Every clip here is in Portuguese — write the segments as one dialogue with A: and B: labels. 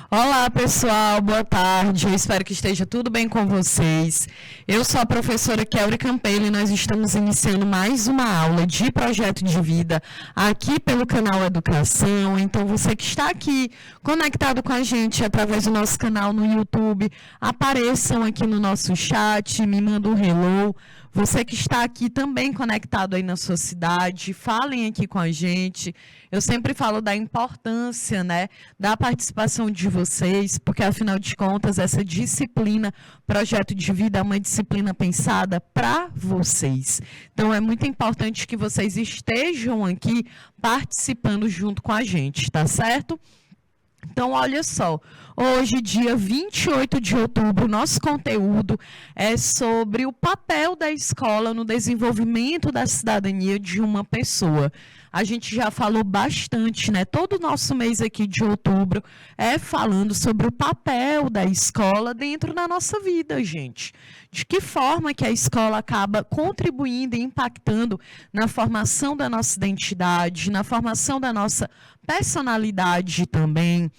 A: Olá, pessoal, boa tarde. Eu espero que esteja tudo bem com vocês. Eu sou a professora Kelly Campelo e nós estamos iniciando mais uma aula de projeto de vida aqui pelo canal Educação. Então, você que está aqui conectado com a gente através do nosso canal no YouTube, apareçam aqui no nosso chat, me mandem um hello. Você que está aqui também conectado aí na sua cidade, falem aqui com a gente. Eu sempre falo da importância, né, da participação de vocês, porque afinal de contas essa disciplina, projeto de vida, é uma disciplina pensada para vocês. Então é muito importante que vocês estejam aqui participando junto com a gente, tá certo? Então, olha só, hoje, dia 28 de outubro, nosso conteúdo é sobre o papel da escola no desenvolvimento da cidadania de uma pessoa. A gente já falou bastante, né? Todo o nosso mês aqui de outubro é falando sobre o papel da escola dentro da nossa vida, gente. De que forma que a escola acaba contribuindo e impactando na formação da nossa identidade, na formação da nossa personalidade também.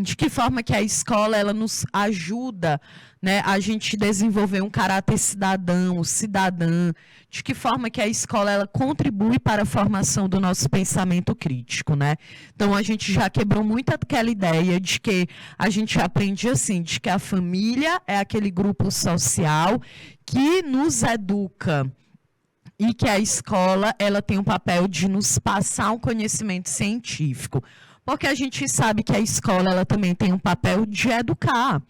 A: De que forma que a escola ela nos ajuda, né, a gente desenvolver um caráter cidadão, cidadã. De que forma que a escola ela contribui para a formação do nosso pensamento crítico, né? Então a gente já quebrou muito aquela ideia de que a gente aprende assim, de que a família é aquele grupo social que nos educa. E que a escola ela tem um papel de nos passar um conhecimento científico. Porque a gente sabe que a escola ela também tem um papel de educar.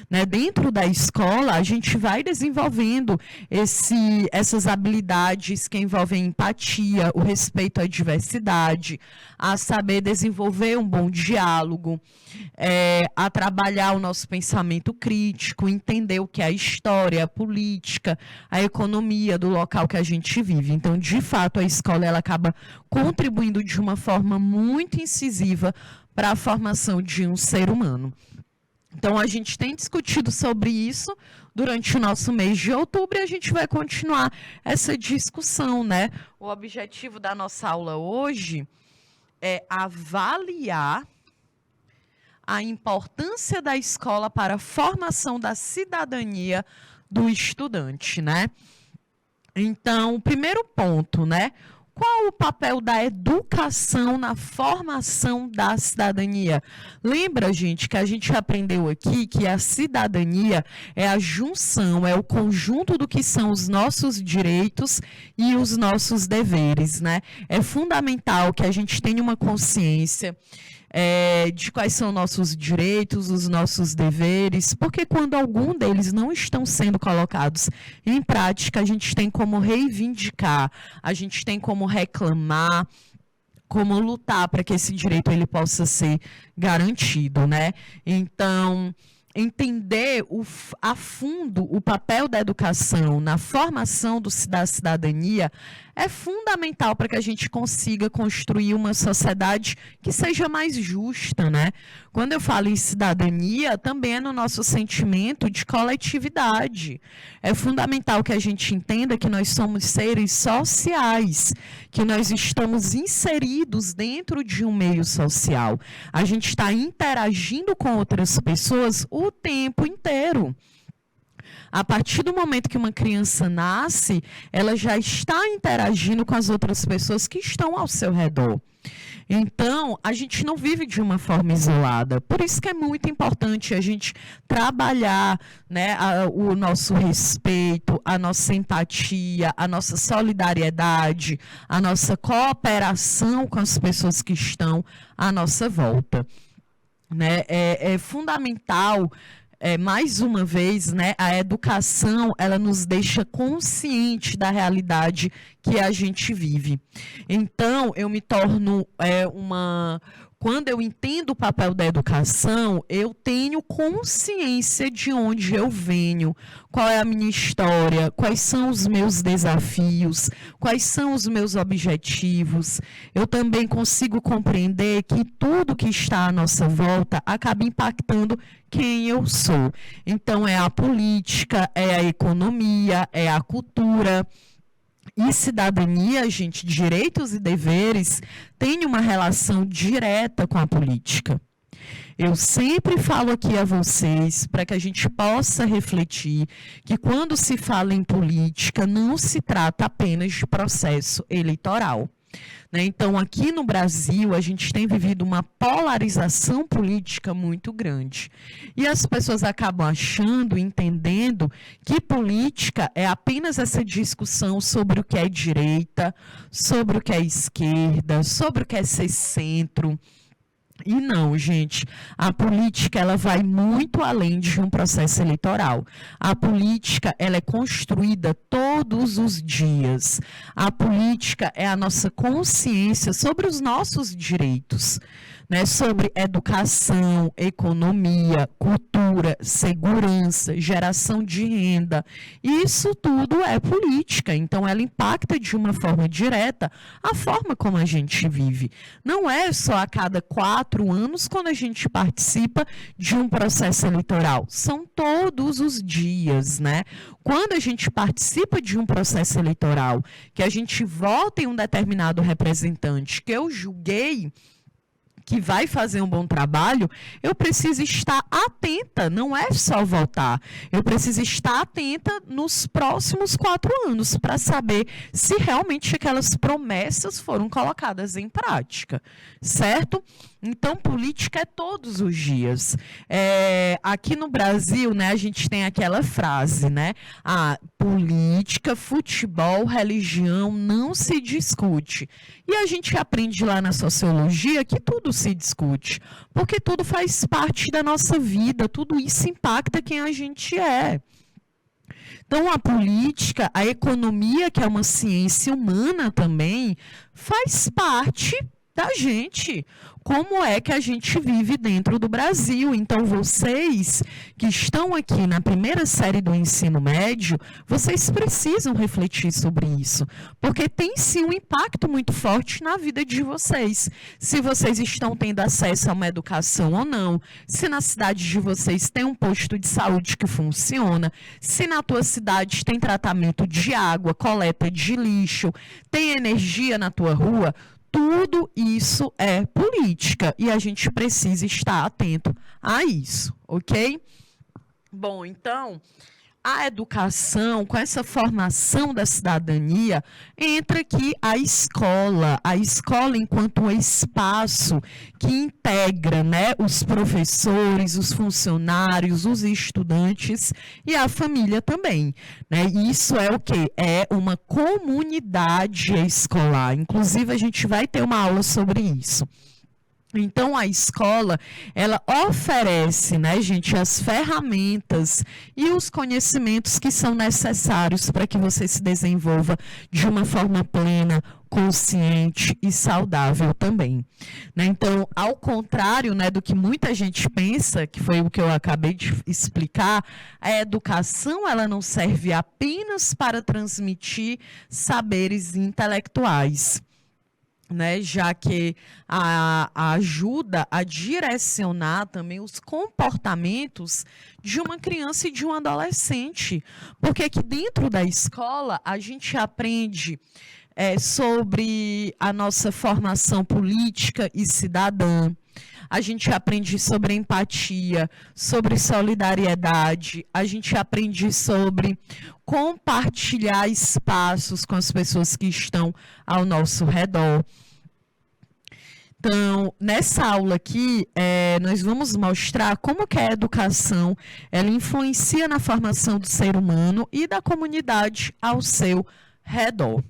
A: Né? Dentro da escola, a gente vai desenvolvendo essas habilidades que envolvem empatia, o respeito à diversidade, a saber desenvolver um bom diálogo, a trabalhar o nosso pensamento crítico, entender o que é a história, a política, a economia do local que a gente vive. Então, de fato, a escola ela acaba contribuindo de uma forma muito incisiva para a formação de um ser humano. Então, a gente tem discutido sobre isso durante o nosso mês de outubro e a gente vai continuar essa discussão, né? O objetivo da nossa aula hoje é avaliar a importância da escola para a formação da cidadania do estudante, né? Então, o primeiro ponto, né? Qual o papel da educação na formação da cidadania? Lembra, gente, que a gente aprendeu aqui que a cidadania é a junção, é o conjunto do que são os nossos direitos e os nossos deveres, né? É fundamental que a gente tenha uma consciência de quais são nossos direitos, os nossos deveres, porque quando algum deles não estão sendo colocados em prática, a gente tem como reivindicar, a gente tem como reclamar, como lutar para que esse direito ele possa ser garantido, né? Então, entender a fundo o papel da educação na formação da cidadania é fundamental para que a gente consiga construir uma sociedade que seja mais justa, né? Quando eu falo em cidadania, também é no nosso sentimento de coletividade. É fundamental que a gente entenda que nós somos seres sociais, que nós estamos inseridos dentro de um meio social. A gente está interagindo com outras pessoas o tempo inteiro. A partir do momento que uma criança nasce, ela já está interagindo com as outras pessoas que estão ao seu redor. Então, a gente não vive de uma forma isolada. Por isso que é muito importante a gente trabalhar, né, o nosso respeito, a nossa empatia, a nossa solidariedade, a nossa cooperação com as pessoas que estão à nossa volta. Né? É fundamental. Mais uma vez, né, a educação ela nos deixa consciente da realidade que a gente vive. Então, eu me torno quando eu entendo o papel da educação, eu tenho consciência de onde eu venho, qual é a minha história, quais são os meus desafios, quais são os meus objetivos. Eu também consigo compreender que tudo que está à nossa volta acaba impactando quem eu sou. Então, é a política, é a economia, é a cultura. E cidadania, gente, direitos e deveres, tem uma relação direta com a política. Eu sempre falo aqui a vocês para que a gente possa refletir que quando se fala em política, não se trata apenas de processo eleitoral. Né? Então, aqui no Brasil, a gente tem vivido uma polarização política muito grande. E as pessoas acabam achando, entendendo, que política é apenas essa discussão sobre o que é direita, sobre o que é esquerda, sobre o que é ser centro. E não, gente, a política ela vai muito além de um processo eleitoral. A política ela é construída todos os dias. A política é a nossa consciência sobre os nossos direitos, né? Sobre educação, economia, cultura, segurança, geração de renda. Isso tudo é política, então ela impacta de uma forma direta a forma como a gente vive. Não é só a cada 4 anos quando a gente participa de um processo eleitoral, são todos os dias, né? Quando a gente participa de um processo eleitoral, que a gente vota em um determinado representante que eu julguei que vai fazer um bom trabalho, eu preciso estar atenta, não é só votar. Eu preciso estar atenta nos próximos 4 anos para saber se realmente aquelas promessas foram colocadas em prática, certo? Então, política é todos os dias. Aqui no Brasil, né, a gente tem aquela frase, né? Política, futebol, religião não se discute. E a gente aprende lá na sociologia que tudo se discute, porque tudo faz parte da nossa vida, tudo isso impacta quem a gente é. Então, a política, a economia, que é uma ciência humana também, faz parte da gente. Como é que a gente vive dentro do Brasil? Então, vocês que estão aqui na primeira série do ensino médio, vocês precisam refletir sobre isso, porque tem sim um impacto muito forte na vida de vocês. Se vocês estão tendo acesso a uma educação ou não, se na cidade de vocês tem um posto de saúde que funciona, se na tua cidade tem tratamento de água, coleta de lixo, tem energia na tua rua, tudo isso é política e a gente precisa estar atento a isso, ok? Bom, então, a educação, com essa formação da cidadania, entra aqui a escola enquanto um espaço que integra, né, os professores, os funcionários, os estudantes e a família também, né? Isso é o quê? É uma comunidade escolar. Inclusive, a gente vai ter uma aula sobre isso. Então, a escola, ela oferece, né, gente, as ferramentas e os conhecimentos que são necessários para que você se desenvolva de uma forma plena, consciente e saudável também. Né? Então, ao contrário, né, do que muita gente pensa, que foi o que eu acabei de explicar, a educação ela não serve apenas para transmitir saberes intelectuais, né, já que ajuda a direcionar também os comportamentos de uma criança e de um adolescente. Porque aqui dentro da escola a gente aprende sobre a nossa formação política e cidadã. A gente aprende sobre empatia, sobre solidariedade, a gente aprende sobre compartilhar espaços com as pessoas que estão ao nosso redor. Então, nessa aula aqui, nós vamos mostrar como que a educação ela influencia na formação do ser humano e da comunidade ao seu redor.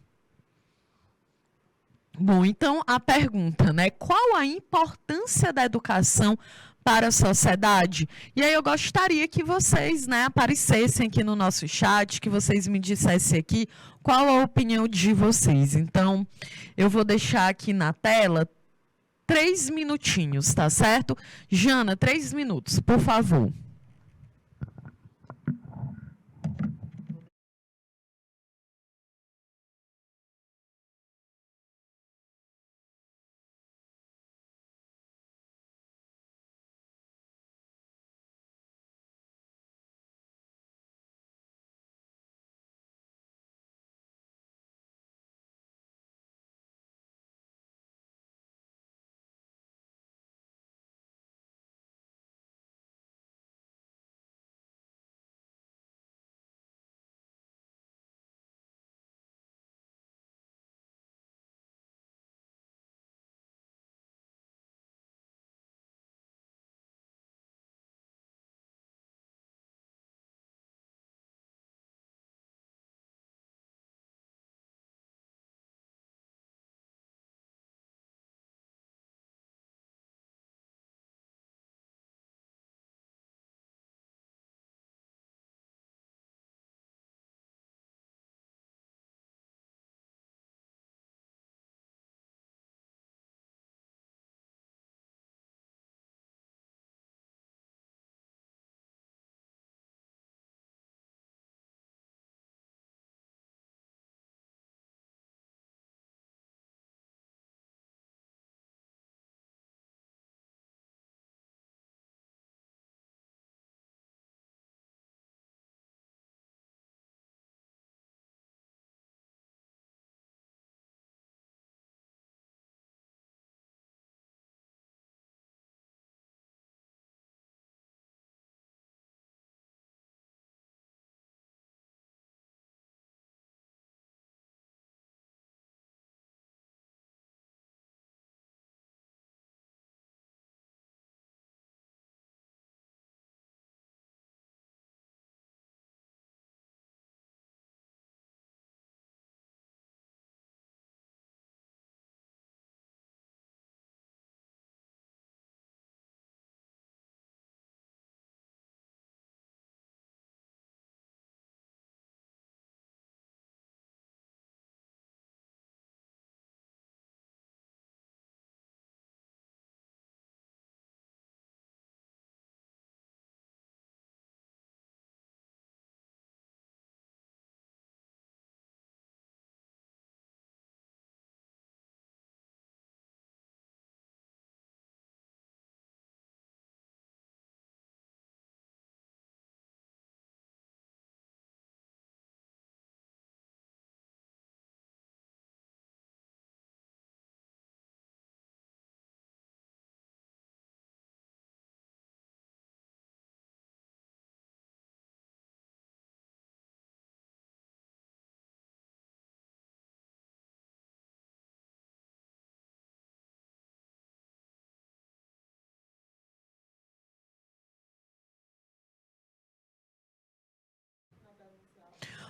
A: Bom, então a pergunta, né? Qual a importância da educação para a sociedade? E aí eu gostaria que vocês, né, aparecessem aqui no nosso chat, que vocês me dissessem aqui qual a opinião de vocês. Então, eu vou deixar aqui na tela 3 minutinhos, tá certo? Jana, 3 minutos, por favor.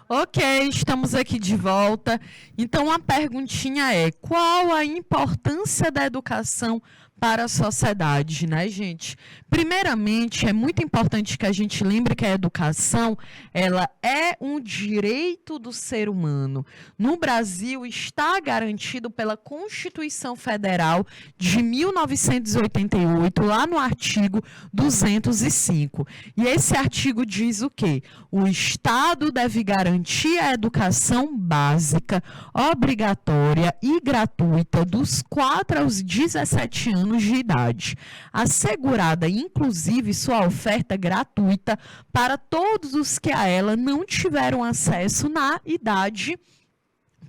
A: Ok, estamos aqui de volta. Então, a perguntinha é: qual a importância da educação para a sociedade, né, gente? Primeiramente, é muito importante que a gente lembre que a educação, ela é um direito do ser humano. No Brasil, está garantido pela Constituição Federal de 1988, lá no artigo 205. E esse artigo diz o quê? O Estado deve garantir a educação básica, obrigatória e gratuita dos 4 aos 17 anos de idade, assegurada inclusive sua oferta gratuita para todos os que a ela não tiveram acesso na idade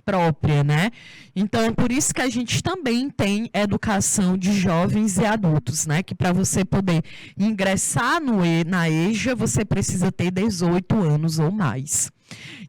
A: própria, né? Então, é por isso que a gente também tem educação de jovens e adultos, né? Que para você poder ingressar na EJA, você precisa ter 18 anos ou mais.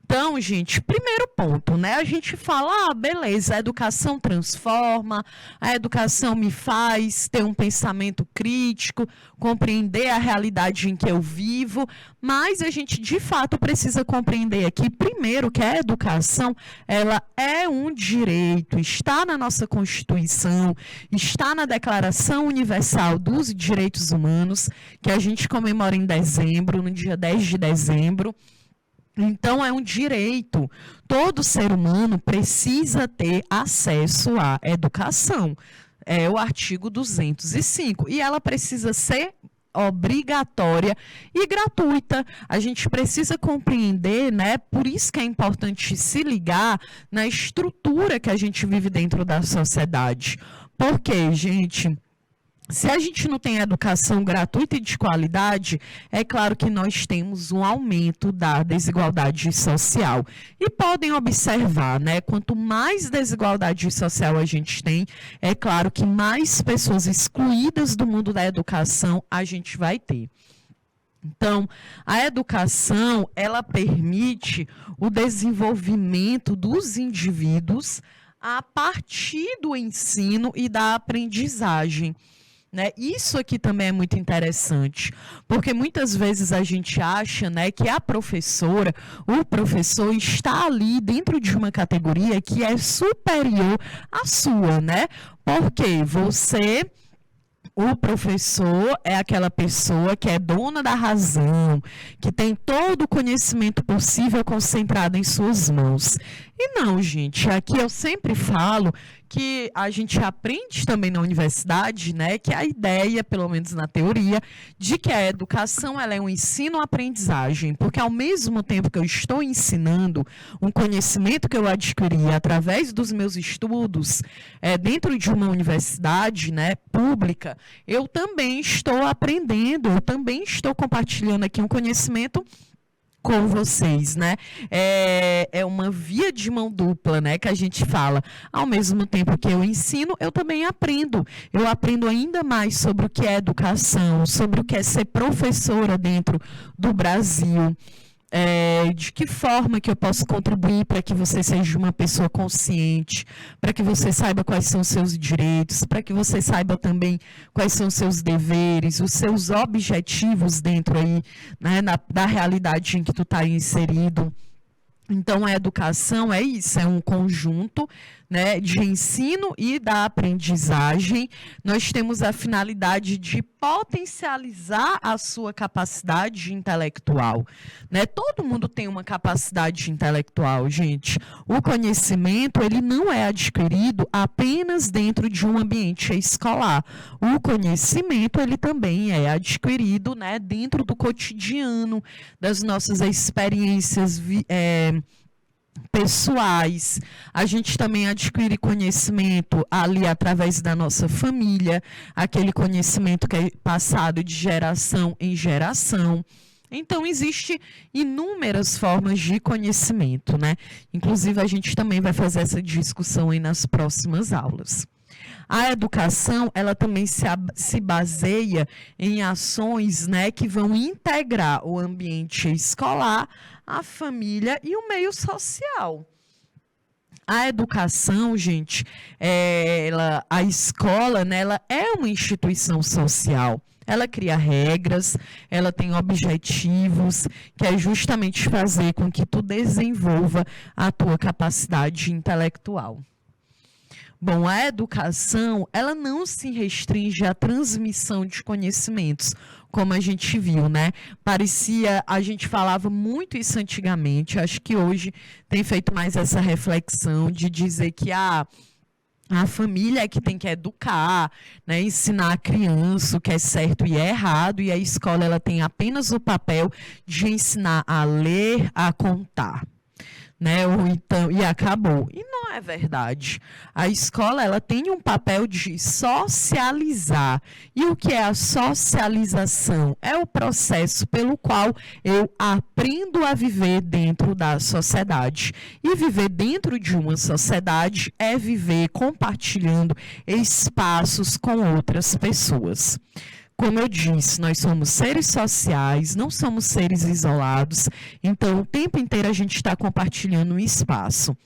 A: Então, gente, primeiro ponto, né? A gente fala, beleza, a educação transforma, a educação me faz ter um pensamento crítico, compreender a realidade em que eu vivo, mas a gente, de fato, precisa compreender aqui, primeiro, que a educação, ela é um direito, está na nossa Constituição, está na Declaração Universal dos Direitos Humanos, que a gente comemora em dezembro, no dia 10 de dezembro. Então, é um direito. Todo ser humano precisa ter acesso à educação. É o artigo 205. E ela precisa ser obrigatória e gratuita. A gente precisa compreender, né? Por isso que é importante se ligar na estrutura que a gente vive dentro da sociedade. Porque, gente, se a gente não tem educação gratuita e de qualidade, é claro que nós temos um aumento da desigualdade social. E podem observar, né? Quanto mais desigualdade social a gente tem, é claro que mais pessoas excluídas do mundo da educação a gente vai ter. Então, a educação, ela permite o desenvolvimento dos indivíduos a partir do ensino e da aprendizagem. Né? Isso aqui também é muito interessante, porque muitas vezes a gente acha, né, que a professora, o professor está ali dentro de uma categoria que é superior à sua, né? Porque o professor é aquela pessoa que é dona da razão, que tem todo o conhecimento possível concentrado em suas mãos. E não, gente, aqui eu sempre falo que a gente aprende também na universidade, né, que a ideia, pelo menos na teoria, de que a educação ela é um ensino-aprendizagem, porque ao mesmo tempo que eu estou ensinando um conhecimento que eu adquiri através dos meus estudos dentro de uma universidade, né, pública, eu também estou aprendendo, eu também estou compartilhando aqui um conhecimento com vocês, né? É uma via de mão dupla, né? Que a gente fala. Ao mesmo tempo que eu ensino, eu também aprendo. Eu aprendo ainda mais sobre o que é educação, sobre o que é ser professora dentro do Brasil. De que forma que eu posso contribuir para que você seja uma pessoa consciente, para que você saiba quais são os seus direitos, para que você saiba também quais são os seus deveres, os seus objetivos dentro aí, né, da realidade em que tu está inserido. Então, a educação é isso, é um conjunto, né, de ensino e da aprendizagem. Nós temos a finalidade de potencializar a sua capacidade intelectual, né? Todo mundo tem uma capacidade intelectual, gente. O conhecimento, ele não é adquirido apenas dentro de um ambiente escolar. O conhecimento, ele também é adquirido, né, dentro do cotidiano, das nossas experiências pessoais. A gente também adquire conhecimento ali através da nossa família, aquele conhecimento que é passado de geração em geração. Então, existe inúmeras formas de conhecimento, né? Inclusive, a gente também vai fazer essa discussão aí nas próximas aulas. A educação, ela também se baseia em ações, né, que vão integrar o ambiente escolar, a família e o meio social. A educação, gente, a escola, né, ela é uma instituição social. Ela cria regras, ela tem objetivos, que é justamente fazer com que tu desenvolva a tua capacidade intelectual. Bom, a educação, ela não se restringe à transmissão de conhecimentos, como a gente viu, né? A gente falava muito isso antigamente, acho que hoje tem feito mais essa reflexão de dizer que a família é que tem que educar, né, ensinar a criança o que é certo e é errado, e a escola ela tem apenas o papel de ensinar a ler, a contar. Né? Ou então, e acabou. E não é verdade. A escola ela tem um papel de socializar. E o que é a socialização? É o processo pelo qual eu aprendo a viver dentro da sociedade. E viver dentro de uma sociedade é viver compartilhando espaços com outras pessoas. Como eu disse, nós somos seres sociais, não somos seres isolados, então o tempo inteiro a gente está compartilhando um espaço.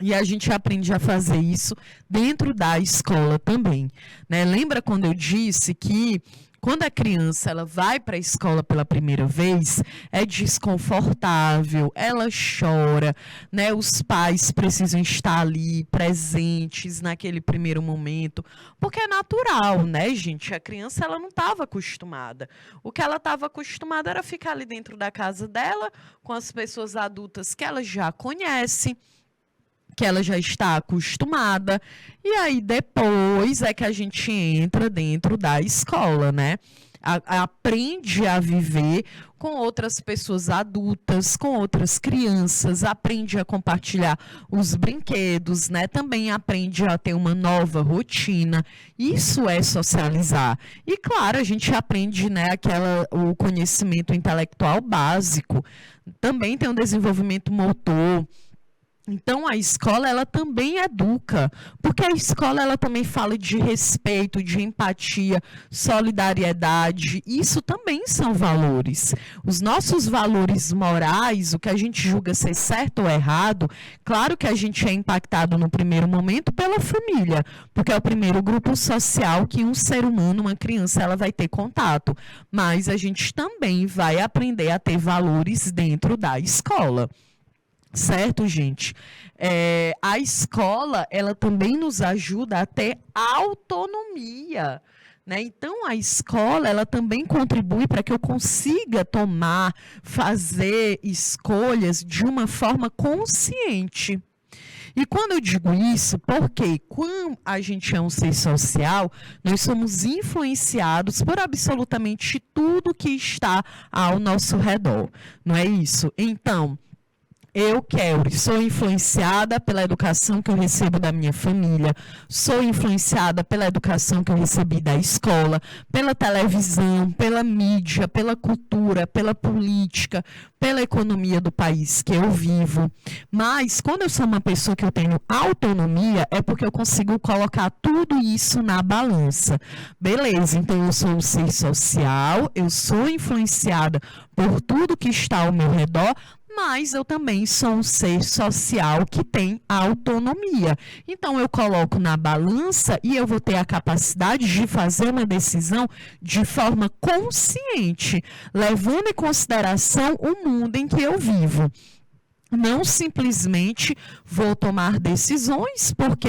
A: E a gente aprende a fazer isso dentro da escola também, né? Lembra quando eu disse que quando a criança ela vai para a escola pela primeira vez, é desconfortável, ela chora, né? Os pais precisam estar ali presentes naquele primeiro momento, porque é natural, né, gente? A criança ela não estava acostumada. O que ela estava acostumada era ficar ali dentro da casa dela, com as pessoas adultas que ela já conhece, que ela já está acostumada, e aí depois é que a gente entra dentro da escola, né? Aprende a viver com outras pessoas adultas, com outras crianças, aprende a compartilhar os brinquedos, né? Também aprende a ter uma nova rotina. Isso é socializar. E claro, a gente aprende, né, o conhecimento intelectual básico. Também tem um desenvolvimento motor. Então, a escola, ela também educa, porque a escola, ela também fala de respeito, de empatia, solidariedade, isso também são valores. Os nossos valores morais, o que a gente julga ser certo ou errado, claro que a gente é impactado no primeiro momento pela família, porque é o primeiro grupo social que um ser humano, uma criança, ela vai ter contato, mas a gente também vai aprender a ter valores dentro da escola. Certo, gente? A escola, ela também nos ajuda a ter autonomia, né? Então, a escola, ela também contribui para que eu consiga fazer escolhas de uma forma consciente. E quando eu digo isso, porque quando a gente é um ser social, nós somos influenciados por absolutamente tudo que está ao nosso redor, não é isso? Então, sou influenciada pela educação que eu recebo da minha família, sou influenciada pela educação que eu recebi da escola, pela televisão, pela mídia, pela cultura, pela política, pela economia do país que eu vivo. Mas, quando eu sou uma pessoa que eu tenho autonomia, é porque eu consigo colocar tudo isso na balança. Beleza, então eu sou um ser social, eu sou influenciada por tudo que está ao meu redor, mas eu também sou um ser social que tem autonomia. Então, eu coloco na balança e eu vou ter a capacidade de fazer uma decisão de forma consciente, levando em consideração o mundo em que eu vivo. Não simplesmente vou tomar decisões porque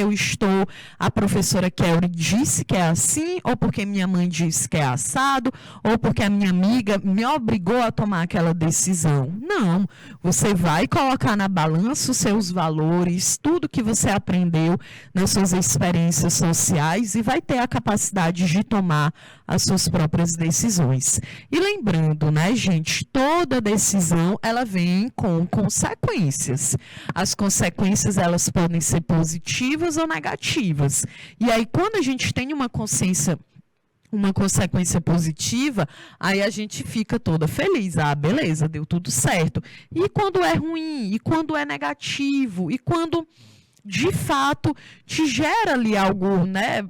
A: a professora Kelly disse que é assim, ou porque minha mãe disse que é assado, ou porque a minha amiga me obrigou a tomar aquela decisão. Não, você vai colocar na balança os seus valores, tudo que você aprendeu nas suas experiências sociais e vai ter a capacidade de tomar as suas próprias decisões. E lembrando, né, gente, toda decisão ela vem com consequências. As consequências elas podem ser positivas ou negativas. E aí quando a gente tem uma consequência positiva, aí a gente fica toda feliz. Ah, beleza, deu tudo certo. E quando é ruim? E quando é negativo? E quando de fato te gera ali algo, né,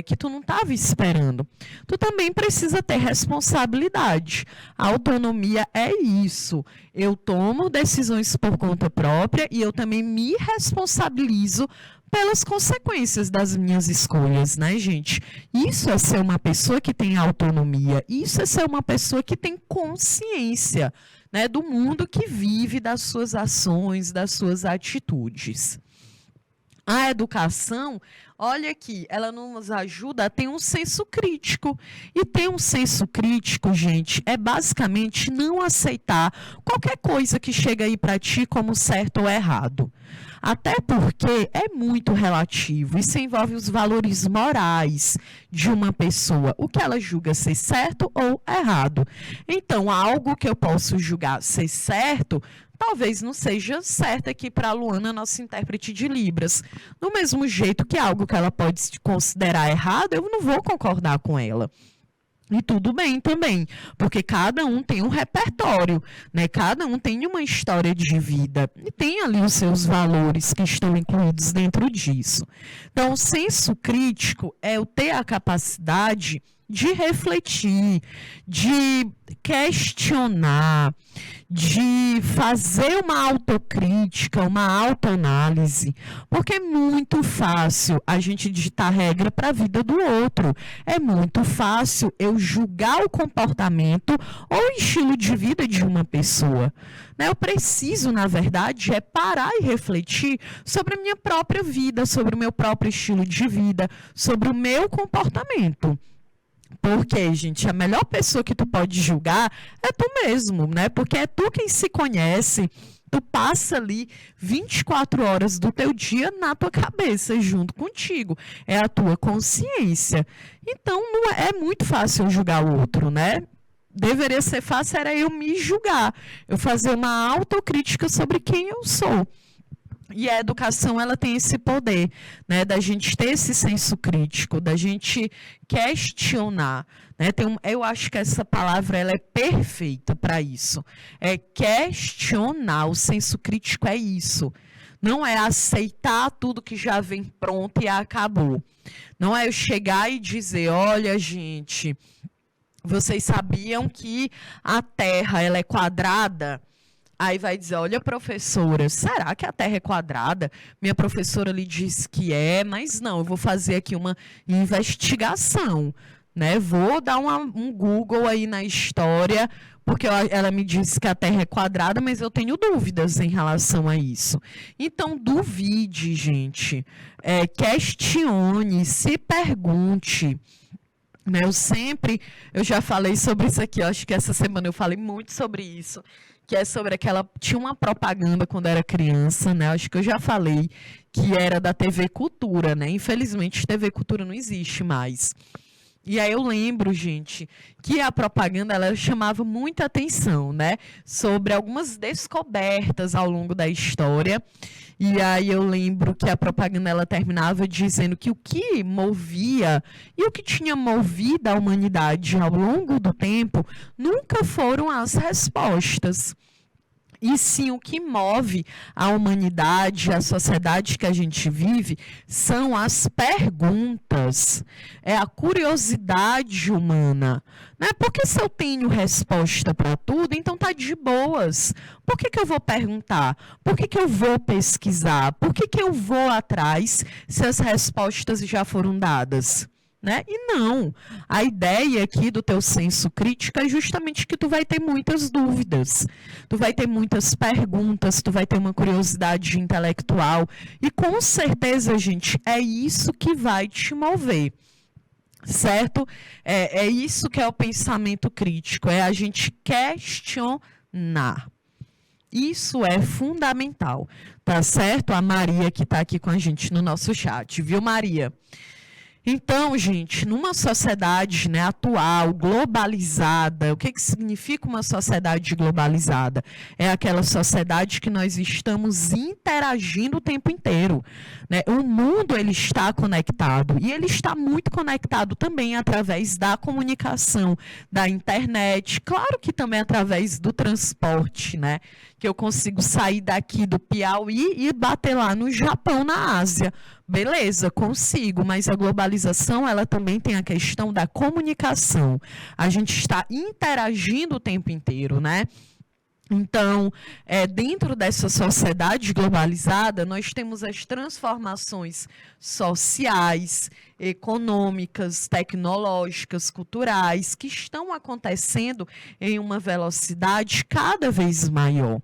A: que tu não estava esperando? Tu também precisa ter responsabilidade. A autonomia é isso. Eu tomo decisões por conta própria e eu também me responsabilizo pelas consequências das minhas escolhas, né, gente? Isso é ser uma pessoa que tem autonomia, isso é ser uma pessoa que tem consciência, né, do mundo que vive, das suas ações, das suas atitudes. A educação, olha aqui, ela nos ajuda a ter um senso crítico. E ter um senso crítico, gente, é basicamente não aceitar qualquer coisa que chega aí para ti como certo ou errado. Até porque é muito relativo, isso envolve os valores morais de uma pessoa, o que ela julga ser certo ou errado. Então, algo que eu posso julgar ser certo, talvez não seja certo aqui para a Luana, nossa intérprete de Libras. Do mesmo jeito que algo que ela pode considerar errado, eu não vou concordar com ela. E tudo bem também, porque cada um tem um repertório, né? Cada um tem uma história de vida e tem ali os seus valores que estão incluídos dentro disso. Então, o senso crítico é o ter a capacidade de refletir, de questionar, de fazer uma autocrítica, uma autoanálise, porque é muito fácil a gente ditar regra para a vida do outro. É muito fácil eu julgar o comportamento ou o estilo de vida de uma pessoa. Eu preciso, na verdade, parar e refletir sobre a minha própria vida, sobre o meu próprio estilo de vida, sobre o meu comportamento. Porque, gente, a melhor pessoa que tu pode julgar é tu mesmo, né? Porque é tu quem se conhece, tu passa ali 24 horas do teu dia na tua cabeça, junto contigo. É a tua consciência. Então, não é muito fácil eu julgar o outro, né? Deveria ser fácil, era eu me julgar, eu fazer uma autocrítica sobre quem eu sou. E a educação, ela tem esse poder, né, da gente ter esse senso crítico, da gente questionar, né? Eu acho que essa palavra ela é perfeita para isso. É questionar, o senso crítico é isso. Não é aceitar tudo que já vem pronto e acabou. Não é eu chegar e dizer, olha, gente, vocês sabiam que a Terra ela é quadrada? Aí vai dizer, olha, professora, será que a Terra é quadrada? Minha professora lhe disse que é, mas não, eu vou fazer aqui uma investigação, né? Vou dar um Google aí na história, porque ela me disse que a Terra é quadrada, mas eu tenho dúvidas em relação a isso. Então, duvide, gente. Questione, se pergunte. Eu já falei sobre isso aqui, eu acho que essa semana eu falei muito sobre isso, que é sobre tinha uma propaganda quando era criança, né? Acho que eu já falei, que era da TV Cultura, né? Infelizmente, TV Cultura não existe mais. E aí eu lembro, gente, que a propaganda ela chamava muita atenção, né? Sobre algumas descobertas ao longo da história. E aí eu lembro que a propaganda ela terminava dizendo que o que movia e o que tinha movido a humanidade ao longo do tempo nunca foram as respostas. E sim, o que move a humanidade, a sociedade que a gente vive, são as perguntas. É a curiosidade humana. Né? Porque se eu tenho resposta para tudo, então tá de boas. Por que eu vou perguntar? Por que eu vou pesquisar? Por que eu vou atrás se as respostas já foram dadas? Né? E não, a ideia aqui do teu senso crítico é justamente que tu vai ter muitas dúvidas, tu vai ter muitas perguntas, tu vai ter uma curiosidade intelectual e com certeza, gente, é isso que vai te mover, certo? É isso que é o pensamento crítico, é a gente questionar. Isso é fundamental, tá certo? A Maria que está aqui com a gente no nosso chat, viu, Maria? Então, gente, numa sociedade, né, atual, globalizada, o que significa uma sociedade globalizada? É aquela sociedade que nós estamos interagindo o tempo inteiro. Né? O mundo ele está conectado e ele está muito conectado também através da comunicação, da internet, claro que também através do transporte, né? Que eu consigo sair daqui do Piauí e bater lá no Japão, na Ásia. Beleza, consigo, mas a globalização ela também tem a questão da comunicação. A gente está interagindo o tempo inteiro, né? Então, dentro dessa sociedade globalizada, nós temos as transformações sociais, econômicas, tecnológicas, culturais, que estão acontecendo em uma velocidade cada vez maior.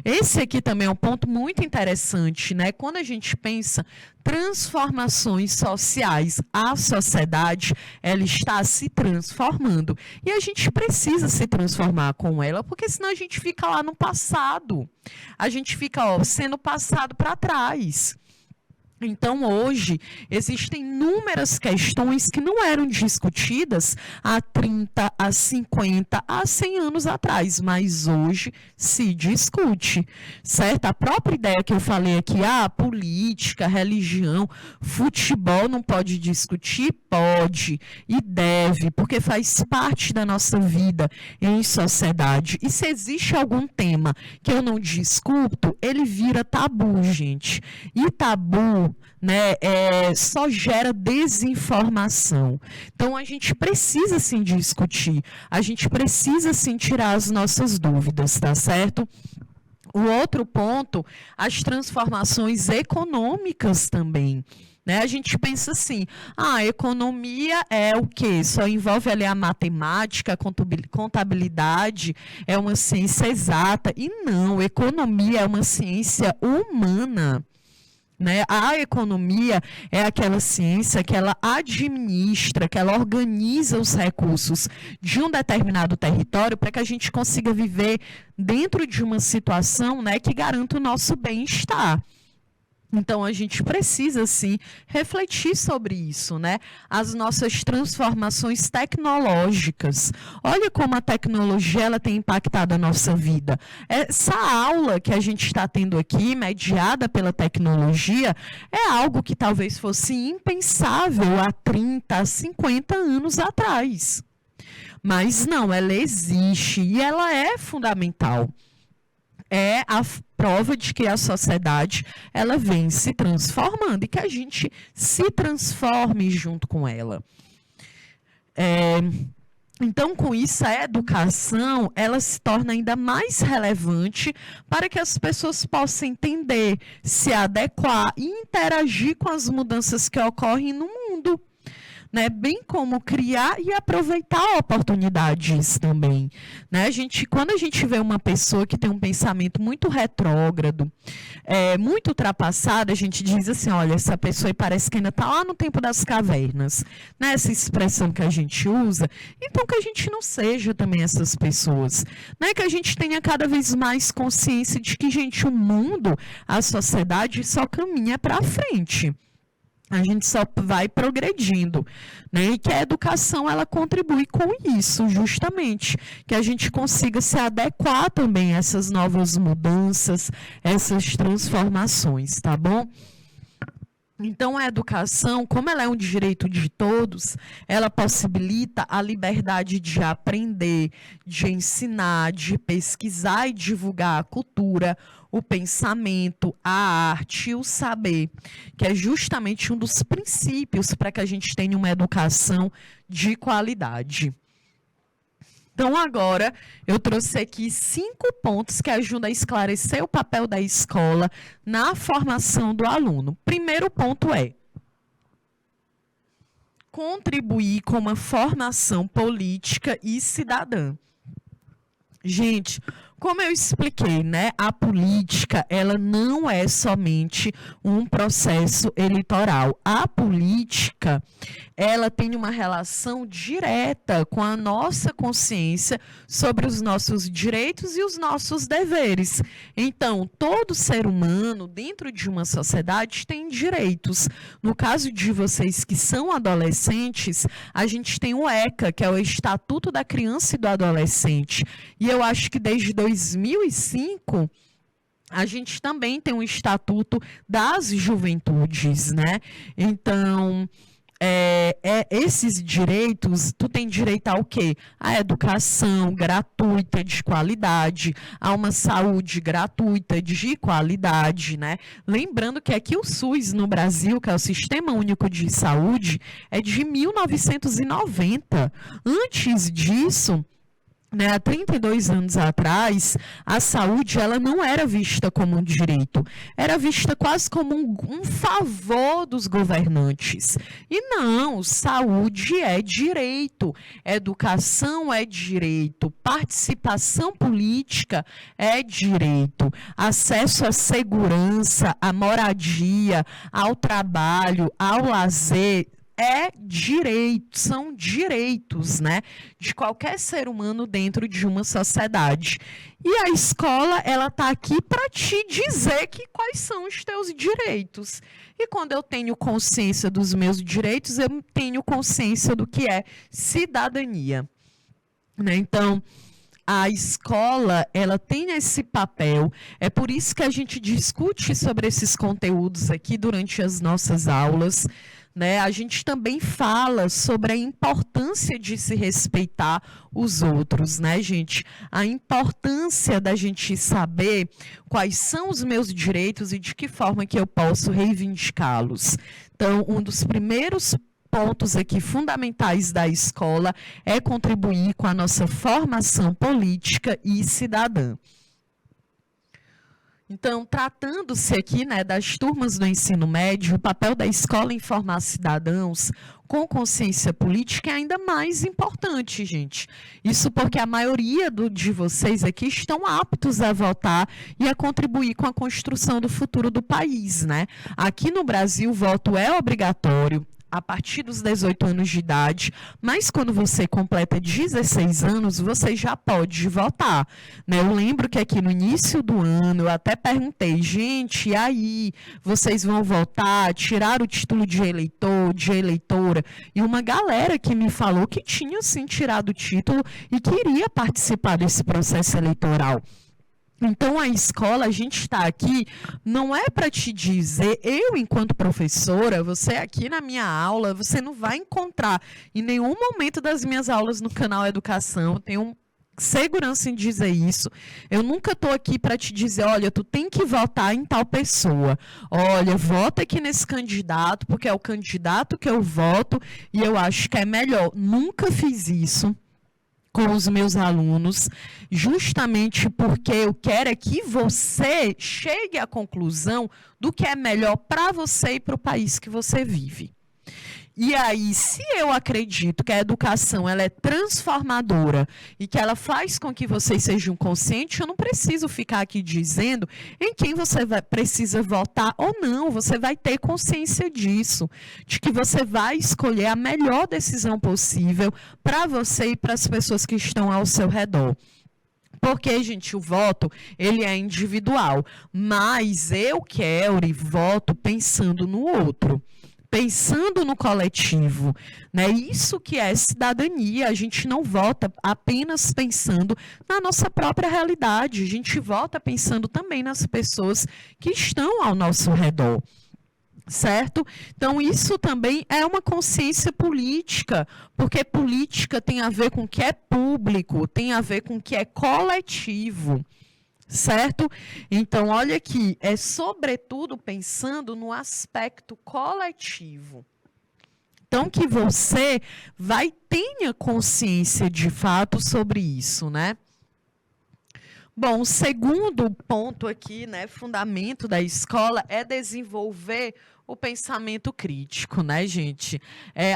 A: Esse aqui também é um ponto muito interessante, né? Quando a gente pensa transformações sociais, a sociedade, ela está se transformando. E a gente precisa se transformar com ela, porque senão a gente fica lá no passado. A gente fica, sendo passado para trás. Então, hoje, existem inúmeras questões que não eram discutidas há 30, há 50, há 100 anos atrás, mas hoje se discute, certo? A própria ideia que eu falei aqui, política, religião, futebol não pode discutir? Pode e deve, porque faz parte da nossa vida em sociedade. E se existe algum tema que eu não discuto, ele vira tabu, gente. E tabu, né, só gera desinformação. Então, a gente precisa, sim, discutir. A gente precisa, sim, tirar as nossas dúvidas, tá certo? O outro ponto, as transformações econômicas também. Né? A gente pensa assim, a economia é o quê? Só envolve ali a matemática, a contabilidade, é uma ciência exata. E não, economia é uma ciência humana. Né? A economia é aquela ciência que ela administra, que ela organiza os recursos de um determinado território para que a gente consiga viver dentro de uma situação, né, que garanta o nosso bem-estar. Então, a gente precisa, sim, refletir sobre isso, né? As nossas transformações tecnológicas. Olha como a tecnologia ela tem impactado a nossa vida. Essa aula que a gente está tendo aqui, mediada pela tecnologia, é algo que talvez fosse impensável há 30, há 50 anos atrás. Mas não, ela existe e ela é fundamental. É a prova de que a sociedade ela vem se transformando e que a gente se transforme junto com ela. Então, com isso, a educação ela se torna ainda mais relevante para que as pessoas possam entender, se adequar e interagir com as mudanças que ocorrem no mundo. Né, bem como criar e aproveitar oportunidades também. Né? Quando a gente vê uma pessoa que tem um pensamento muito retrógrado, muito ultrapassado, a gente diz assim, olha, essa pessoa aí parece que ainda está lá no tempo das cavernas. Né? Essa expressão que a gente usa. Então, que a gente não seja também essas pessoas. Né? Que a gente tenha cada vez mais consciência de que, gente, o mundo, a sociedade só caminha para frente. A gente só vai progredindo, né? E que a educação ela contribui com isso, justamente, que a gente consiga se adequar também a essas novas mudanças, essas transformações, tá bom? Então, a educação, como ela é um direito de todos, ela possibilita a liberdade de aprender, de ensinar, de pesquisar e divulgar a cultura, o pensamento, a arte e o saber, que é justamente um dos princípios para que a gente tenha uma educação de qualidade. Então, agora, eu trouxe aqui 5 pontos que ajudam a esclarecer o papel da escola na formação do aluno. Primeiro ponto é contribuir com uma formação política e cidadã. Gente, como eu expliquei, né, a política, ela não é somente um processo eleitoral. A política, ela tem uma relação direta com a nossa consciência sobre os nossos direitos e os nossos deveres. Então, todo ser humano, dentro de uma sociedade, tem direitos. No caso de vocês que são adolescentes, a gente tem o ECA, que é o Estatuto da Criança e do Adolescente. E eu acho que desde 2005, a gente também tem um Estatuto das Juventudes, né? Então, esses direitos, tu tem direito ao quê? A educação gratuita de qualidade, a uma saúde gratuita de qualidade, né? Lembrando que aqui o SUS no Brasil, que é o Sistema Único de Saúde, é de 1990. Antes disso, né, há 32 anos atrás, a saúde ela não era vista como um direito, era vista quase como um favor dos governantes. E não, saúde é direito, educação é direito, participação política é direito, acesso à segurança, à moradia, ao trabalho, ao lazer, é direito, são direitos, né, de qualquer ser humano dentro de uma sociedade. E a escola, ela está aqui para te dizer quais são os teus direitos. E quando eu tenho consciência dos meus direitos, eu tenho consciência do que é cidadania, né? Então, a escola, ela tem esse papel, é por isso que a gente discute sobre esses conteúdos aqui durante as nossas aulas, né? A gente também fala sobre a importância de se respeitar os outros, né, gente? A importância da gente saber quais são os meus direitos e de que forma que eu posso reivindicá-los. Então, um dos primeiros pontos aqui fundamentais da escola é contribuir com a nossa formação política e cidadã. Então, tratando-se aqui, né, das turmas do ensino médio, o papel da escola em formar cidadãos com consciência política é ainda mais importante, gente. Isso porque a maioria de vocês aqui estão aptos a votar e a contribuir com a construção do futuro do país, né? Aqui no Brasil, o voto é obrigatório a partir dos 18 anos de idade, mas quando você completa 16 anos, você já pode votar, né? Eu lembro que aqui no início do ano, eu até perguntei, gente, e aí, vocês vão votar, tirar o título de eleitor, de eleitora? E uma galera que me falou que tinha, sim, tirado o título e queria participar desse processo eleitoral. Então, a escola, a gente está aqui, não é para te dizer, eu, enquanto professora, você aqui na minha aula, você não vai encontrar em nenhum momento das minhas aulas no canal Educação, eu tenho segurança em dizer isso, eu nunca estou aqui para te dizer, olha, tu tem que votar em tal pessoa, olha, vota aqui nesse candidato, porque é o candidato que eu voto e eu acho que é melhor. Nunca fiz isso com os meus alunos, justamente porque eu quero é que você chegue à conclusão do que é melhor para você e para o país que você vive. E aí, se eu acredito que a educação ela é transformadora e que ela faz com que vocês sejam conscientes, eu não preciso ficar aqui dizendo em quem você precisa votar ou não. Você vai ter consciência disso, de que você vai escolher a melhor decisão possível para você e para as pessoas que estão ao seu redor. Porque, gente, o voto, ele é individual, mas eu, Kelly, voto pensando no outro, pensando no coletivo, né? Isso que é cidadania, a gente não vota apenas pensando na nossa própria realidade, a gente vota pensando também nas pessoas que estão ao nosso redor. Certo? Então, isso também é uma consciência política, porque política tem a ver com o que é público, tem a ver com o que é coletivo. Certo? Então, olha aqui, é sobretudo pensando no aspecto coletivo. Então, que você tenha consciência de fato sobre isso, né? Bom, o segundo ponto aqui, né, fundamento da escola, é desenvolver o pensamento crítico, né, gente?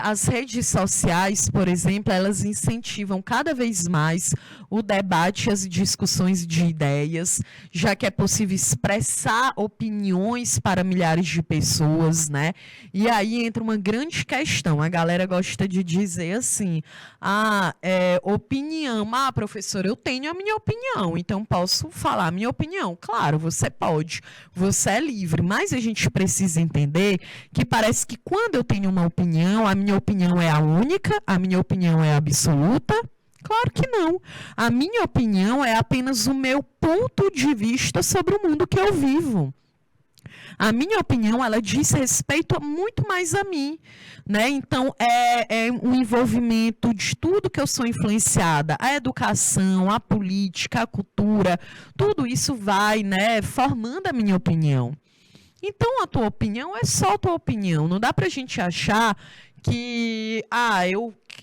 A: As redes sociais, por exemplo, elas incentivam cada vez mais o debate e as discussões de ideias, já que é possível expressar opiniões para milhares de pessoas, né? E aí entra uma grande questão, a galera gosta de dizer assim, opinião, professora, eu tenho a minha opinião, então posso falar a minha opinião. Claro, você pode, você é livre, mas a gente precisa entender que parece que quando eu tenho uma opinião, a minha opinião é a única, a minha opinião é absoluta. Claro que não. A minha opinião é apenas o meu ponto de vista sobre o mundo que eu vivo. A minha opinião, ela diz respeito muito mais a mim, né? Então, é um envolvimento de tudo que eu sou influenciada, a educação, a política, a cultura, tudo isso vai, né, formando a minha opinião. Então, a tua opinião é só a tua opinião. Não dá para a gente achar que,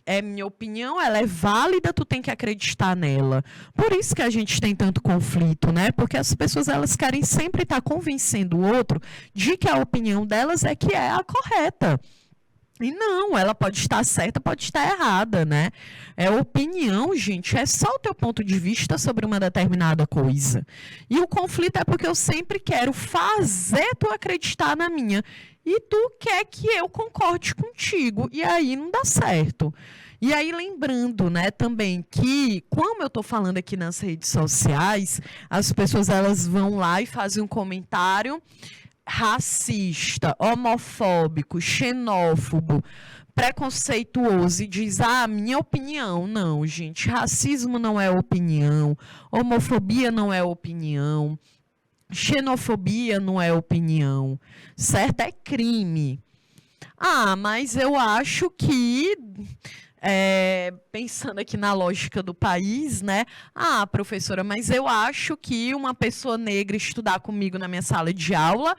A: é minha opinião, ela é válida, tu tem que acreditar nela. Por isso que a gente tem tanto conflito, né? Porque as pessoas, elas querem sempre estar convencendo o outro de que a opinião delas é que é a correta. E não, ela pode estar certa, pode estar errada, né? Opinião, gente, é só o teu ponto de vista sobre uma determinada coisa. E o conflito é porque eu sempre quero fazer tu acreditar na minha. E tu quer que eu concorde contigo. E aí não dá certo. E aí, lembrando, né, também que, como eu estou falando aqui nas redes sociais, as pessoas, elas vão lá e fazem um comentário racista, homofóbico, xenófobo, preconceituoso e diz, minha opinião. Não, gente, racismo não é opinião, homofobia não é opinião, xenofobia não é opinião, certo? É crime. Mas eu acho que... pensando aqui na lógica do país, né? Professora, mas eu acho que uma pessoa negra estudar comigo na minha sala de aula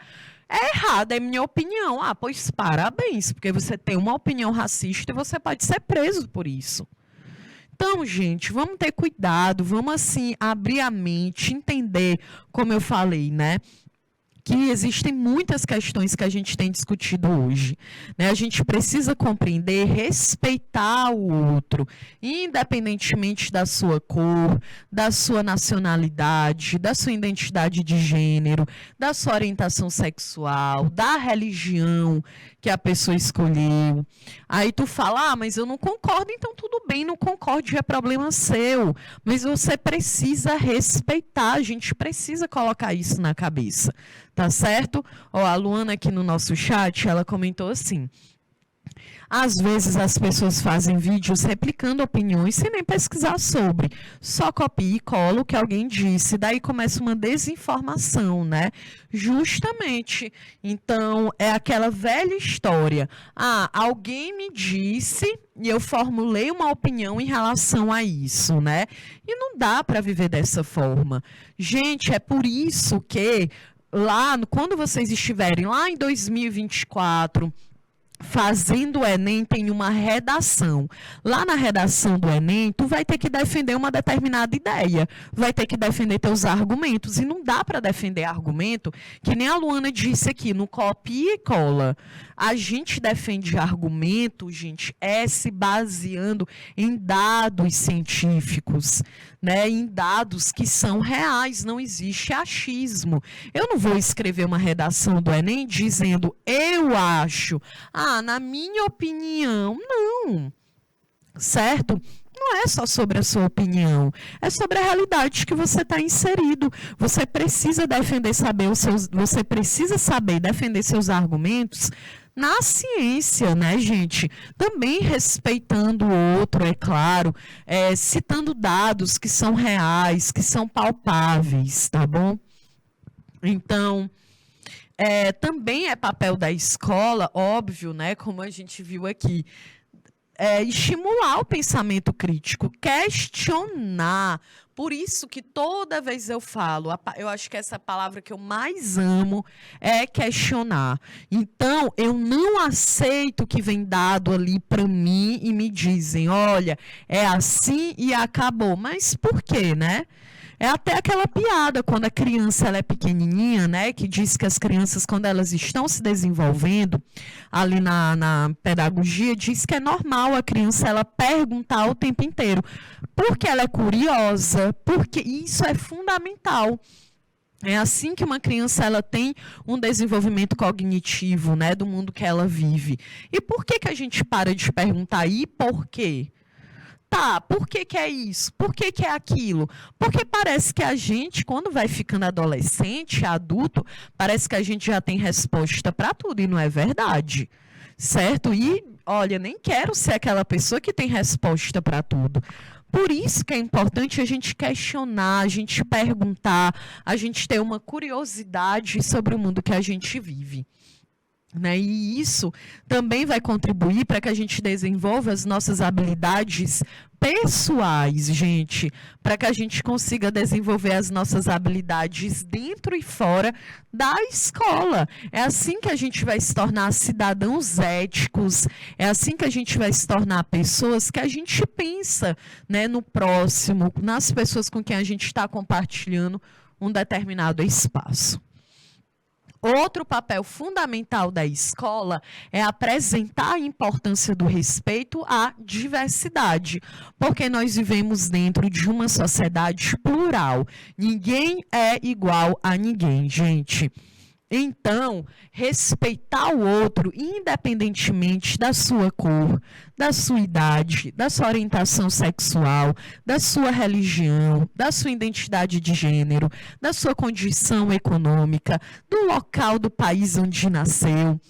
A: é errado, é minha opinião. Pois parabéns, porque você tem uma opinião racista e você pode ser preso por isso. Então, gente, vamos ter cuidado, vamos, assim, abrir a mente, entender, como eu falei, né? Que existem muitas questões que a gente tem discutido hoje, né? A gente precisa compreender, respeitar o outro, independentemente da sua cor, da sua nacionalidade, da sua identidade de gênero, da sua orientação sexual, da religião que a pessoa escolheu. Aí tu fala, mas eu não concordo, então tudo bem, não concorde, é problema seu. Mas você precisa respeitar, a gente precisa colocar isso na cabeça. Tá certo? A Luana aqui no nosso chat, ela comentou assim: às vezes as pessoas fazem vídeos replicando opiniões sem nem pesquisar sobre. Só copia e cola o que alguém disse. Daí começa uma desinformação, né? Justamente. Então, é aquela velha história. Alguém me disse e eu formulei uma opinião em relação a isso, né? E não dá para viver dessa forma. Gente, é por isso que quando vocês estiverem lá em 2024... fazendo o Enem, tem uma redação. Lá na redação do Enem, tu vai ter que defender uma determinada ideia, vai ter que defender teus argumentos, e não dá para defender argumento, que nem a Luana disse aqui, no copia e cola. A gente defende argumento, gente, se baseando em dados científicos, né, em dados que são reais, não existe achismo. Eu não vou escrever uma redação do Enem dizendo, eu acho, na minha opinião, não, certo? Não é só sobre a sua opinião, é sobre a realidade que você está inserido. Você precisa você precisa saber defender seus argumentos na ciência, né, gente? Também respeitando o outro, é claro, citando dados que são reais, que são palpáveis, tá bom? Então, também é papel da escola, óbvio, né, como a gente viu aqui, estimular o pensamento crítico, questionar. Por isso que toda vez eu falo, eu acho que essa palavra que eu mais amo é questionar. Então, eu não aceito que vem dado ali para mim e me dizem, olha, é assim e acabou. Mas por quê, né? É até aquela piada, quando a criança ela é pequenininha, né, que diz que as crianças, quando elas estão se desenvolvendo, ali na pedagogia, diz que é normal a criança ela perguntar o tempo inteiro, porque ela é curiosa, porque isso é fundamental. É assim que uma criança ela tem um desenvolvimento cognitivo, né, do mundo que ela vive. E por que a gente para de perguntar e por quê? Por que é isso? Por que é aquilo? Porque parece que a gente, quando vai ficando adolescente, adulto, parece que a gente já tem resposta para tudo, e não é verdade, certo? E, olha, nem quero ser aquela pessoa que tem resposta para tudo. Por isso que é importante a gente questionar, a gente perguntar, a gente ter uma curiosidade sobre o mundo que a gente vive. Né? E isso também vai contribuir para que a gente desenvolva as nossas habilidades pessoais, gente, para que a gente consiga desenvolver as nossas habilidades dentro e fora da escola. É assim que a gente vai se tornar cidadãos éticos, é assim que a gente vai se tornar pessoas que a gente pensa, né, no próximo, nas pessoas com quem a gente está compartilhando um determinado espaço. Outro papel fundamental da escola é apresentar a importância do respeito à diversidade, porque nós vivemos dentro de uma sociedade plural. Ninguém é igual a ninguém, gente. Então, respeitar o outro, independentemente da sua cor, da sua idade, da sua orientação sexual, da sua religião, da sua identidade de gênero, da sua condição econômica, do local do país onde nasceu.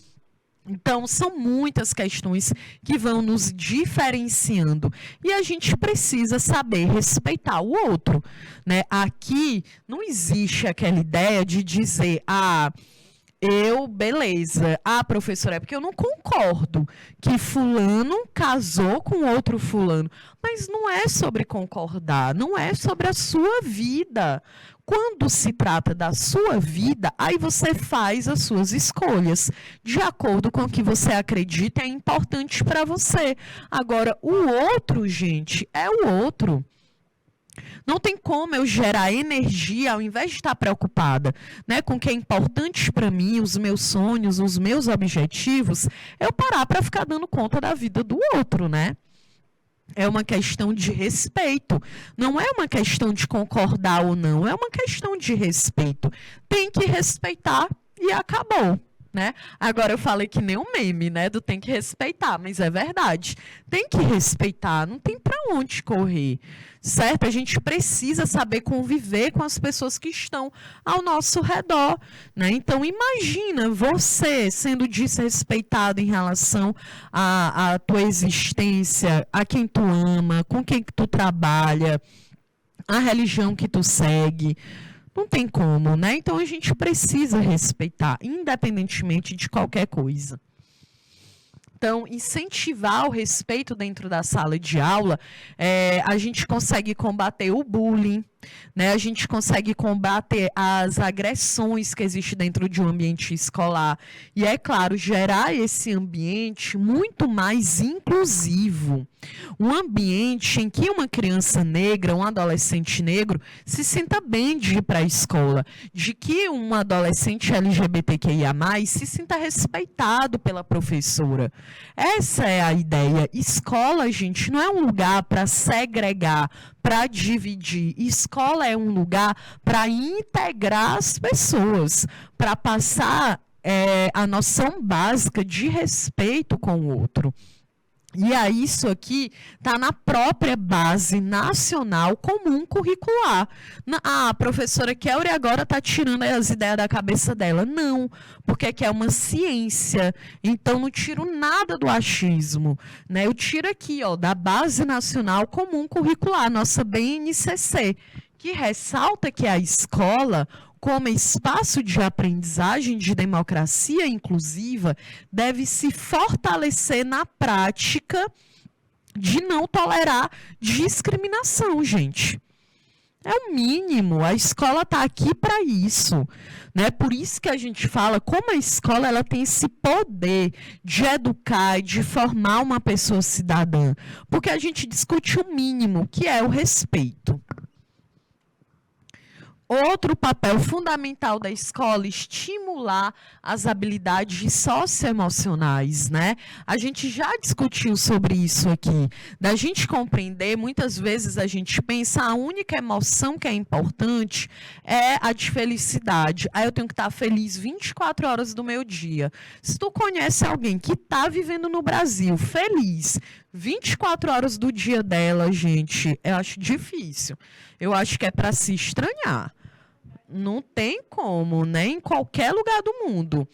A: Então, são muitas questões que vão nos diferenciando e a gente precisa saber respeitar o outro, né? Aqui não existe aquela ideia de dizer, beleza, professora, é porque eu não concordo que fulano casou com outro fulano. Mas não é sobre concordar, não é sobre a sua vida. Quando se trata da sua vida, aí você faz as suas escolhas de acordo com o que você acredita é importante para você. Agora, o outro, gente, é o outro. Não tem como eu gerar energia ao invés de estar preocupada, né, com o que é importante para mim, os meus sonhos, os meus objetivos, eu parar para ficar dando conta da vida do outro, né? É uma questão de respeito, não é uma questão de concordar ou não, é uma questão de respeito. Tem que respeitar e acabou. Né? Agora eu falei que nem um meme, né, do tem que respeitar, mas é verdade. Tem que respeitar, não tem para onde correr, certo? A gente precisa saber conviver com as pessoas que estão ao nosso redor, né? Então imagina você sendo desrespeitado em relação à tua existência, a quem tu ama, com quem que tu trabalha, a religião que tu segue. Não tem como, né? Então a gente precisa respeitar, independentemente de qualquer coisa. Então, incentivar o respeito dentro da sala de aula, a gente consegue combater o bullying, né? A gente consegue combater as agressões que existem dentro de um ambiente escolar. E, é claro, gerar esse ambiente muito mais inclusivo. Um ambiente em que uma criança negra, um adolescente negro, se sinta bem de ir para a escola. De que um adolescente LGBTQIA+, se sinta respeitado pela professora. Essa é a ideia. Escola, gente, não é um lugar para segregar, para dividir. Escola é um lugar para integrar as pessoas, para passar a noção básica de respeito com o outro. E aí isso aqui está na própria base nacional comum curricular. A professora Kelly agora está tirando as ideias da cabeça dela. Não, porque aqui é uma ciência. Então, não tiro nada do achismo. Né? Eu tiro aqui, da base nacional comum curricular, nossa BNCC, que ressalta que a escola, como espaço de aprendizagem de democracia inclusiva, deve se fortalecer na prática de não tolerar discriminação, gente. É o mínimo, a escola está aqui para isso. Né? Por isso que a gente fala como a escola ela tem esse poder de educar e de formar uma pessoa cidadã. Porque a gente discute o mínimo, que é o respeito. Outro papel fundamental da escola, estimular as habilidades socioemocionais, né? A gente já discutiu sobre isso aqui. Da gente compreender, muitas vezes a gente pensa a única emoção que é importante é a de felicidade. Aí eu tenho que estar feliz 24 horas do meu dia. Se tu conhece alguém que está vivendo no Brasil feliz 24 horas do dia dela, gente, eu acho difícil. Eu acho que é para se estranhar. Não tem como, né? Em qualquer lugar do mundo.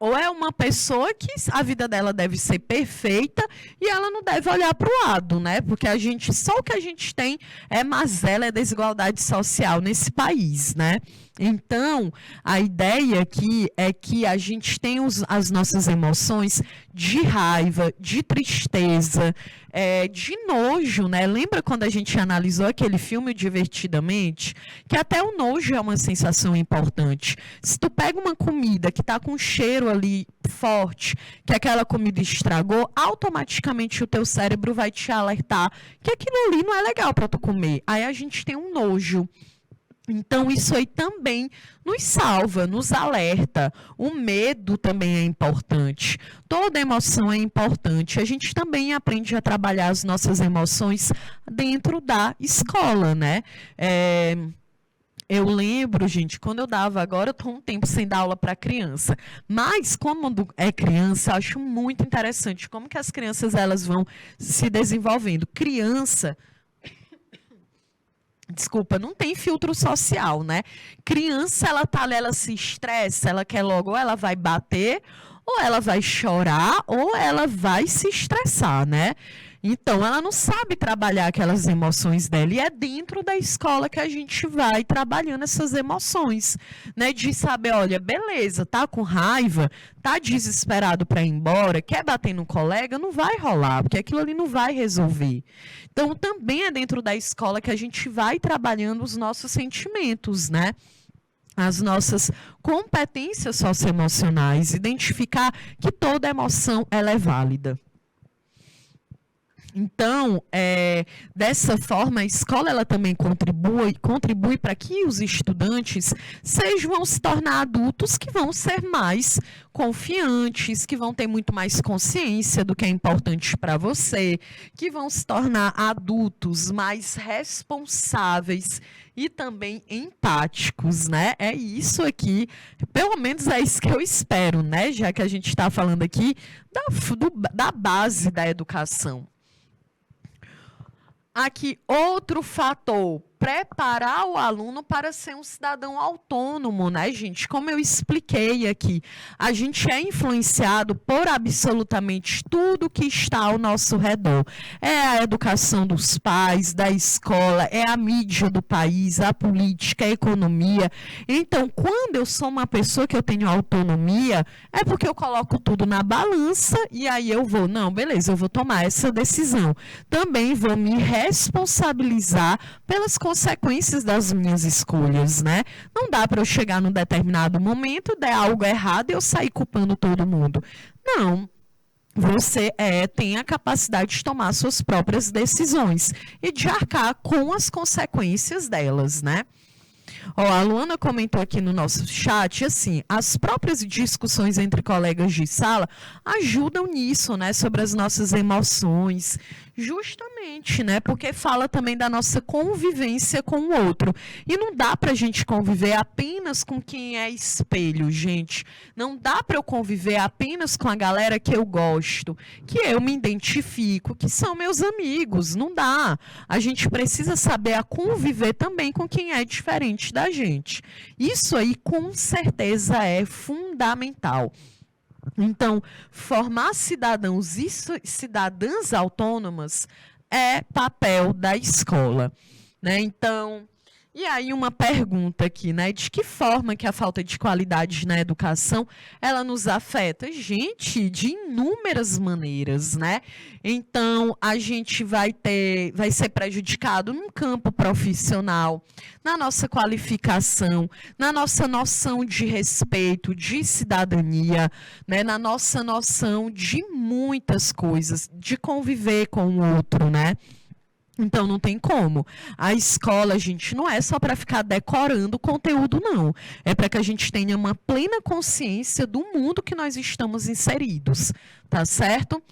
A: Ou é uma pessoa que a vida dela deve ser perfeita e ela não deve olhar para o lado, né? Porque só o que a gente tem é mazela, é desigualdade social nesse país, né? Então, a ideia aqui é que a gente tem as nossas emoções de raiva, de tristeza, de nojo, né? Lembra quando a gente analisou aquele filme Divertidamente? Que até o nojo é uma sensação importante. Se tu pega uma comida que está com cheiro ali forte, que aquela comida estragou, automaticamente o teu cérebro vai te alertar que aquilo ali não é legal para tu comer. Aí a gente tem um nojo. Então, isso aí também nos salva, nos alerta. O medo também é importante. Toda emoção é importante. A gente também aprende a trabalhar as nossas emoções dentro da escola, né? Eu lembro, gente, quando eu dava, agora eu estou um tempo sem dar aula para criança, mas quando é criança, eu acho muito interessante como que as crianças elas vão se desenvolvendo. Criança... Desculpa, não tem filtro social, né? Criança, ela tá ali, ela se estressa, ela quer logo, ou ela vai bater, ou ela vai chorar, ou ela vai se estressar, né? Então, ela não sabe trabalhar aquelas emoções dela. E é dentro da escola que a gente vai trabalhando essas emoções, né? De saber, olha, beleza, tá com raiva, tá desesperado para ir embora, quer bater no colega, não vai rolar, porque aquilo ali não vai resolver. Então, também é dentro da escola que a gente vai trabalhando os nossos sentimentos, né? As nossas competências socioemocionais, identificar que toda emoção ela é válida. Então, dessa forma, a escola ela também contribui para que os estudantes vão se tornar adultos que vão ser mais confiantes, que vão ter muito mais consciência do que é importante para você, que vão se tornar adultos mais responsáveis e também empáticos, né? É isso aqui, pelo menos é isso que eu espero, né? Já que a gente está falando aqui da base da educação. Aqui, outro fator, preparar o aluno para ser um cidadão autônomo, né, gente? Como eu expliquei aqui, a gente é influenciado por absolutamente tudo que está ao nosso redor. É a educação dos pais, da escola, é a mídia do país, a política, a economia. Então, quando eu sou uma pessoa que eu tenho autonomia, é porque eu coloco tudo na balança e aí eu vou, não, beleza, eu vou tomar essa decisão. Também vou me responsabilizar pelas consequências das minhas escolhas, né? Não dá para eu chegar num determinado momento, der algo errado e eu sair culpando todo mundo. Não. Você tem a capacidade de tomar suas próprias decisões e de arcar com as consequências delas, né? A Luana comentou aqui no nosso chat, assim, as próprias discussões entre colegas de sala ajudam nisso, né, sobre as nossas emoções, justamente, né, porque fala também da nossa convivência com o outro. E não dá para a gente conviver apenas com quem é espelho, gente. Não dá para eu conviver apenas com a galera que eu gosto, que eu me identifico, que são meus amigos. Não dá. A gente precisa saber a conviver também com quem é diferente da gente. Isso aí, com certeza, é fundamental. Então, formar cidadãos e cidadãs autônomas é papel da escola, né? Então, e aí uma pergunta aqui, né? De que forma que a falta de qualidade na educação, ela nos afeta? Gente, de inúmeras maneiras, né? Então, a gente vai ser prejudicado num campo profissional, na nossa qualificação, na nossa noção de respeito, de cidadania, né? Na nossa noção de muitas coisas, de conviver com o outro, né? Então, não tem como. A escola, gente, não é só para ficar decorando o conteúdo, não. É para que a gente tenha uma plena consciência do mundo que nós estamos inseridos, tá certo?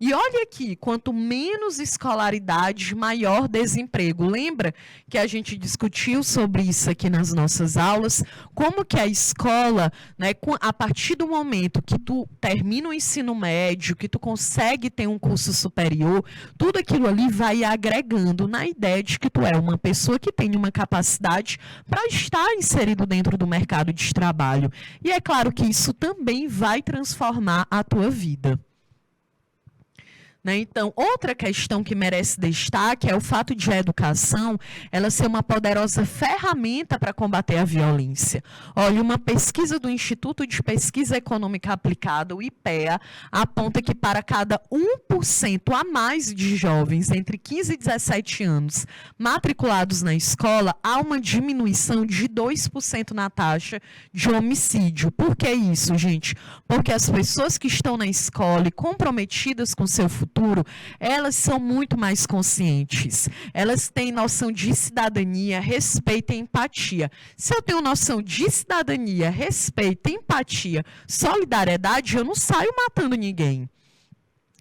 A: E olha aqui, quanto menos escolaridade, maior desemprego. Lembra que a gente discutiu sobre isso aqui nas nossas aulas? Como que a escola, né, a partir do momento que tu termina o ensino médio, que tu consegue ter um curso superior, tudo aquilo ali vai agregando na ideia de que tu é uma pessoa que tem uma capacidade para estar inserido dentro do mercado de trabalho. E é claro que isso também vai transformar a tua vida. Né? Então, outra questão que merece destaque é o fato de a educação ela ser uma poderosa ferramenta para combater a violência. Olha, uma pesquisa do Instituto de Pesquisa Econômica Aplicada, o IPEA, aponta que para cada 1% a mais de jovens entre 15 e 17 anos matriculados na escola, há uma diminuição de 2% na taxa de homicídio. Por que isso, gente? Porque as pessoas que estão na escola e comprometidas com seu futuro, elas são muito mais conscientes. Elas têm noção de cidadania, respeito e empatia. Se eu tenho noção de cidadania, respeito, empatia, solidariedade, eu não saio matando ninguém.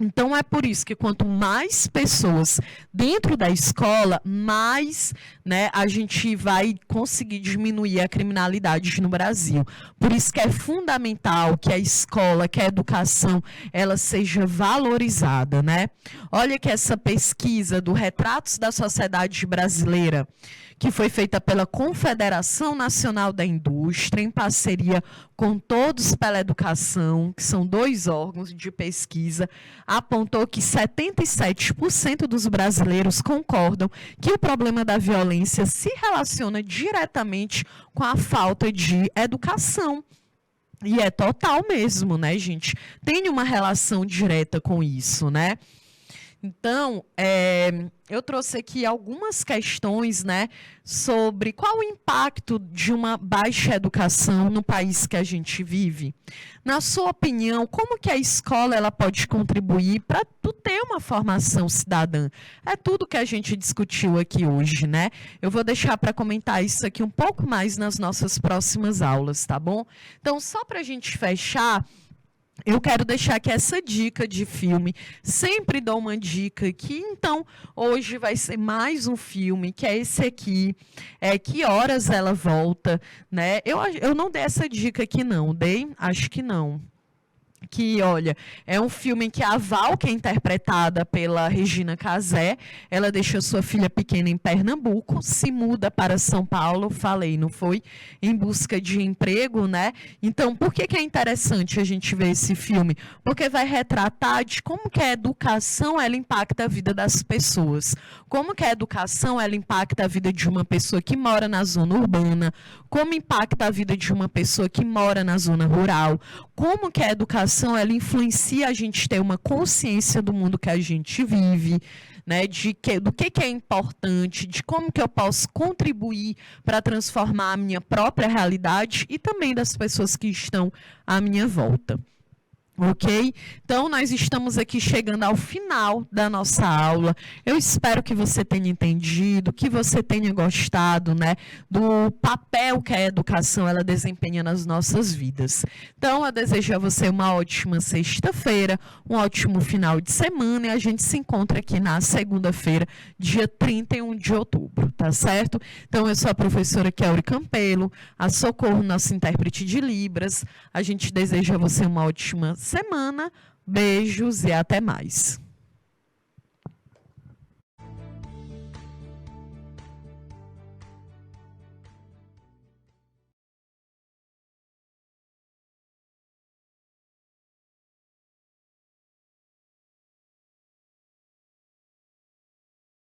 A: Então, é por isso que quanto mais pessoas dentro da escola, mais, né, a gente vai conseguir diminuir a criminalidade no Brasil. Por isso que é fundamental que a escola, que a educação, ela seja valorizada, né? Olha que essa pesquisa do Retratos da Sociedade Brasileira, que foi feita pela Confederação Nacional da Indústria, em parceria com Todos pela Educação, que são 2 órgãos de pesquisa, apontou que 77% dos brasileiros concordam que o problema da violência se relaciona diretamente com a falta de educação. E é total mesmo, né, gente? Tem uma relação direta com isso, né? Então, eu trouxe aqui algumas questões, né, sobre qual o impacto de uma baixa educação no país que a gente vive. Na sua opinião, como que a escola ela pode contribuir para tu ter uma formação cidadã? É tudo que a gente discutiu aqui hoje, né? Eu vou deixar para comentar isso aqui um pouco mais nas nossas próximas aulas, tá bom? Então, só para a gente fechar, eu quero deixar aqui essa dica de filme. Sempre dou uma dica aqui. Então, hoje vai ser mais um filme, que é esse aqui. Que horas ela volta, né? Eu não dei essa dica aqui, não. Dei? Acho que não. Que, olha, é um filme em que a Val, que é interpretada pela Regina Casé, ela deixa sua filha pequena em Pernambuco, se muda para São Paulo, falei, não foi? Em busca de emprego, né? Então, por que é interessante a gente ver esse filme? Porque vai retratar de como que a educação, ela impacta a vida das pessoas. Como que a educação, ela impacta a vida de uma pessoa que mora na zona urbana, como impacta a vida de uma pessoa que mora na zona rural, como que a educação ela influencia a gente ter uma consciência do mundo que a gente vive, né, do que é importante, de como que eu posso contribuir para transformar a minha própria realidade e também das pessoas que estão à minha volta. Ok? Então, nós estamos aqui chegando ao final da nossa aula. Eu espero que você tenha entendido, que você tenha gostado, né, do papel que a educação ela desempenha nas nossas vidas. Então, eu desejo a você uma ótima sexta-feira, um ótimo final de semana e a gente se encontra aqui na segunda-feira, dia 31 de outubro, tá certo? Então, eu sou a professora Kelly Campelo, a Socorro, nossa intérprete de Libras. A gente deseja a você uma ótima semana, beijos e até mais.